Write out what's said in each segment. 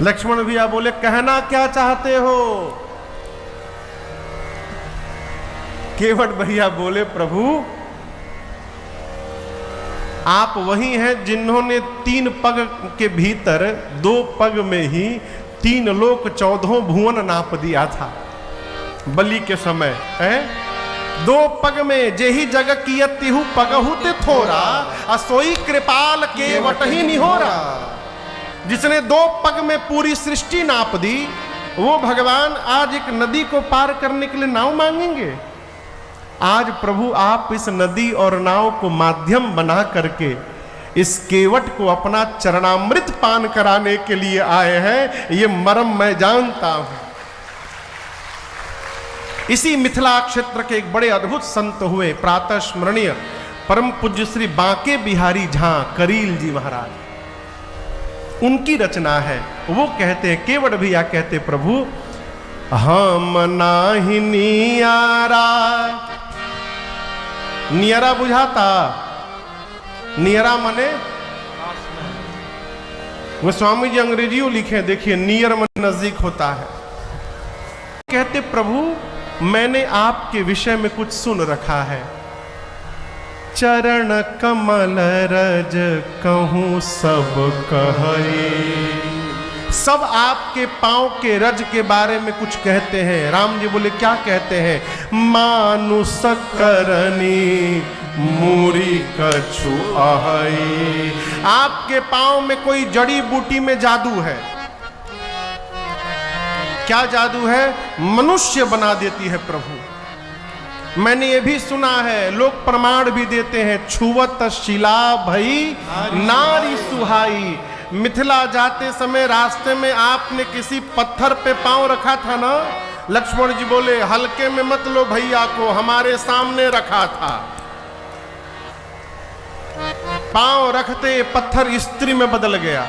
लक्ष्मण भैया बोले कहना क्या चाहते हो? केवट भैया बोले प्रभु आप वही हैं जिन्होंने 3 पग के भीतर 2 पग में ही 3 लोक 14 भुवन नाप दिया था बलि के समय है। 2 पग में जेही जग कियत तिहु पगहु ते थोरा, असोई कृपाल केवट ही निहोरा। जिसने 2 पग में पूरी सृष्टि नाप दी, वो भगवान आज एक नदी को पार करने के लिए नाव मांगेंगे? आज प्रभु आप इस नदी और नाव को माध्यम बना करके इस केवट को अपना चरणामृत पान कराने के लिए आए हैं, ये मर्म मैं जानता हूं। इसी मिथिला क्षेत्र के एक बड़े अद्भुत संत हुए प्रातः स्मरणीय परम पूज्य श्री बांके बिहारी झां करील जी महाराज, उनकी रचना है। वो कहते हैं, केवट भैया कहते प्रभु हम नाही नियारा। नियरा बुझाता? नियरा माने वो स्वामी जी अंग्रेजियों लिखे, देखिए नियर मन नजदीक होता है। कहते प्रभु मैंने आपके विषय में कुछ सुन रखा है। चरण कमल रज कहूं सब कहे। सब आपके पांव के रज के बारे में कुछ कहते हैं। राम जी बोले क्या कहते हैं? मानुष करनी मूरी कछु आहई। आपके पांव में कोई जड़ी बूटी में जादू है। क्या जादू है? मनुष्य बना देती है प्रभु। मैंने ये भी सुना है, लोग प्रमाण भी देते हैं, छुवत शिला भई नारी सुहाई। मिथिला जाते समय रास्ते में आपने किसी पत्थर पे पांव रखा था ना? लक्ष्मण जी बोले हल्के में मत लो भैया को, हमारे सामने रखा था। पांव रखते पत्थर स्त्री में बदल गया।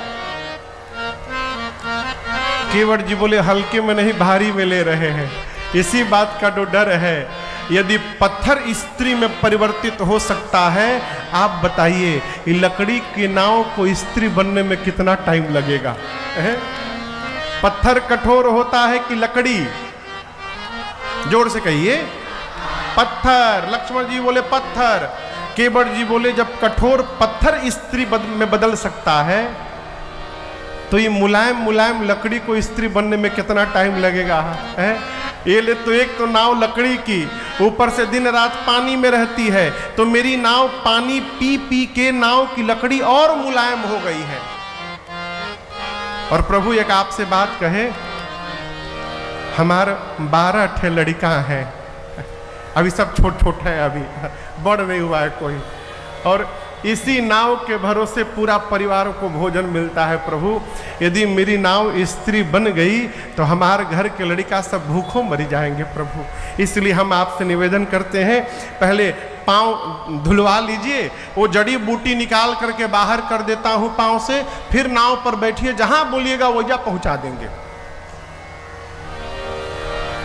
केवट जी बोले हल्के में नहीं, भारी में ले रहे हैं। इसी बात का तो डर है, यदि पत्थर स्त्री में परिवर्तित हो सकता है, आप बताइए लकड़ी की नाव को स्त्री बनने में कितना टाइम लगेगा? पत्थर कठोर होता है कि लकड़ी? जोर से कहिए। पत्थर। लक्ष्मण जी बोले पत्थर। केवट जी बोले जब कठोर पत्थर स्त्री में बदल सकता है, तो ये मुलायम मुलायम लकड़ी को स्त्री बनने में कितना टाइम लगेगा? है ये ले तो एक तो नाव लकड़ी की, ऊपर से दिन रात पानी में रहती है, तो मेरी नाव पानी पी पी के नाव की लकड़ी और मुलायम हो गई है। और प्रभु एक आपसे बात कहे, हमारे 12 ठे लड़का हैं, अभी सब छोट छोट है, अभी बड़ नहीं हुआ है कोई, और इसी नाव के भरोसे पूरा परिवार को भोजन मिलता है। प्रभु यदि मेरी नाव स्त्री बन गई तो हमारे घर के लड़का सब भूखों मरी जाएंगे प्रभु। इसलिए हम आपसे निवेदन करते हैं, पहले पाँव धुलवा लीजिए, वो जड़ी बूटी निकाल करके बाहर कर देता हूँ पाँव से, फिर नाव पर बैठिए, जहाँ बोलिएगा वही पहुँचा देंगे।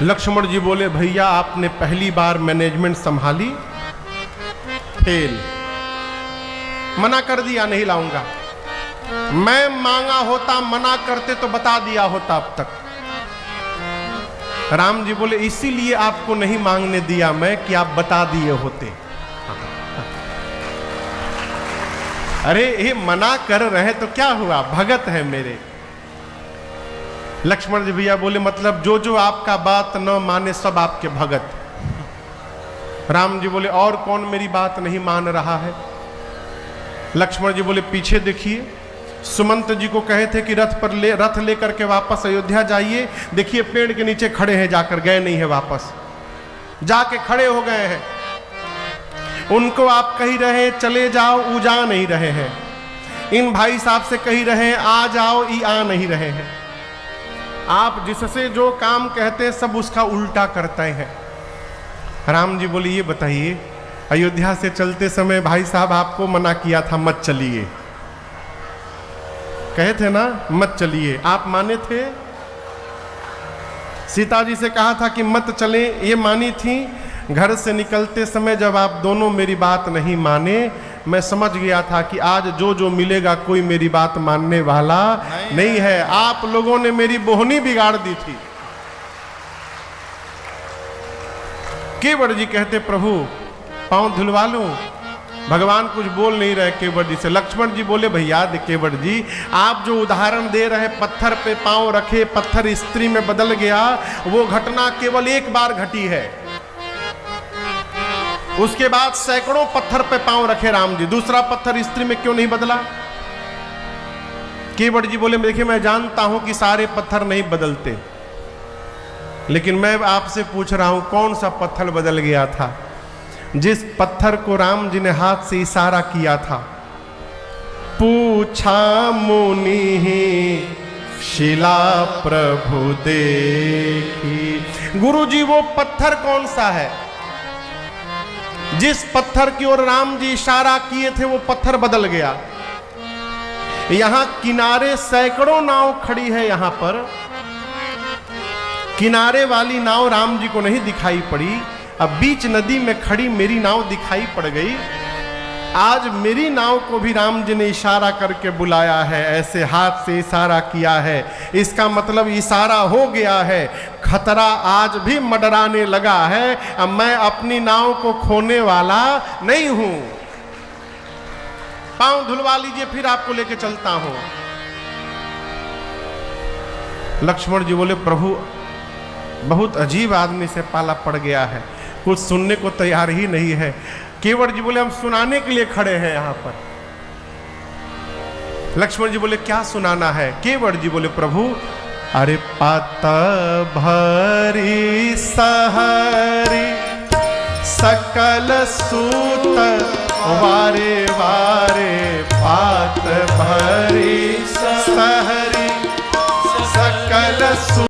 लक्ष्मण जी बोले भैया आपने पहली बार मैनेजमेंट संभाली, फेल। मना कर दिया नहीं लाऊंगा। मैं मांगा होता, मना करते तो बता दिया होता अब तक। राम जी बोले इसीलिए आपको नहीं मांगने दिया मैं कि आप बता दिए होते। अरे ये मना कर रहे तो क्या हुआ, भगत है मेरे। लक्ष्मण जी भैया बोले मतलब जो जो आपका बात न माने सब आपके भगत। राम जी बोले और कौन मेरी बात नहीं मान रहा है? लक्ष्मण जी बोले पीछे देखिए, सुमंत जी को कहे थे कि रथ लेकर के वापस अयोध्या जाइए, देखिए पेड़ के नीचे खड़े हैं, जाकर गए नहीं है वापस, जाके खड़े हो गए हैं। उनको आप कही रहे चले जाओ, वो जा नहीं रहे हैं। इन भाई साहब से कही रहे आ जाओ, ये आ नहीं रहे हैं। आप जिससे जो काम कहते हैं सब उसका उल्टा करते हैं। राम जी बोले ये बताइए, अयोध्या से चलते समय भाई साहब आपको मना किया था मत चलिए, कहे थे ना मत चलिए, आप माने थे? सीता जी से कहा था कि मत चले, ये मानी थी। घर से निकलते समय जब आप दोनों मेरी बात नहीं माने, मैं समझ गया था कि आज जो जो मिलेगा कोई मेरी बात मानने वाला नहीं है। आप लोगों ने मेरी बोहनी बिगाड़ दी थी। केवट जी कहते प्रभु पांव धुलवा लूं। भगवान कुछ बोल नहीं रहे केवट जी से। लक्ष्मण जी बोले भैया केवट जी आप जो उदाहरण दे रहे पत्थर पे पांव रखे पत्थर स्त्री में बदल गया, वो घटना केवल एक बार घटी है। उसके बाद सैकड़ों पत्थर पे पांव रखे राम जी, दूसरा पत्थर स्त्री में क्यों नहीं बदला? केवट जी बोले देखिए मैं जानता हूं कि सारे पत्थर नहीं बदलते, लेकिन मैं आपसे पूछ रहा हूं कौन सा पत्थर बदल गया था? जिस पत्थर को राम जी ने हाथ से इशारा किया था। पूछा मुनि शिला प्रभु देखी। गुरु जी वो पत्थर कौन सा है? जिस पत्थर की ओर राम जी इशारा किए थे वो पत्थर बदल गया। यहां किनारे सैकड़ों नाव खड़ी है। यहां पर किनारे वाली नाव राम जी को नहीं दिखाई पड़ी। अब बीच नदी में खड़ी मेरी नाव दिखाई पड़ गई। आज मेरी नाव को भी राम जी ने इशारा करके बुलाया है, ऐसे हाथ से इशारा किया है। इसका मतलब इशारा हो गया है। खतरा आज भी मंडराने लगा है। अब मैं अपनी नाव को खोने वाला नहीं हूं। पांव धुलवा लीजिए फिर आपको लेके चलता हूं। लक्ष्मण जी बोले प्रभु बहुत अजीब आदमी से पाला पड़ गया है, कुछ सुनने को तैयार ही नहीं है। केवट जी बोले हम सुनाने के लिए खड़े हैं यहां पर। लक्ष्मण जी बोले क्या सुनाना है? केवट जी बोले प्रभु अरे पात भरी सहरी सकल सूत वारे वारे पात भरी सहरी सकल सूत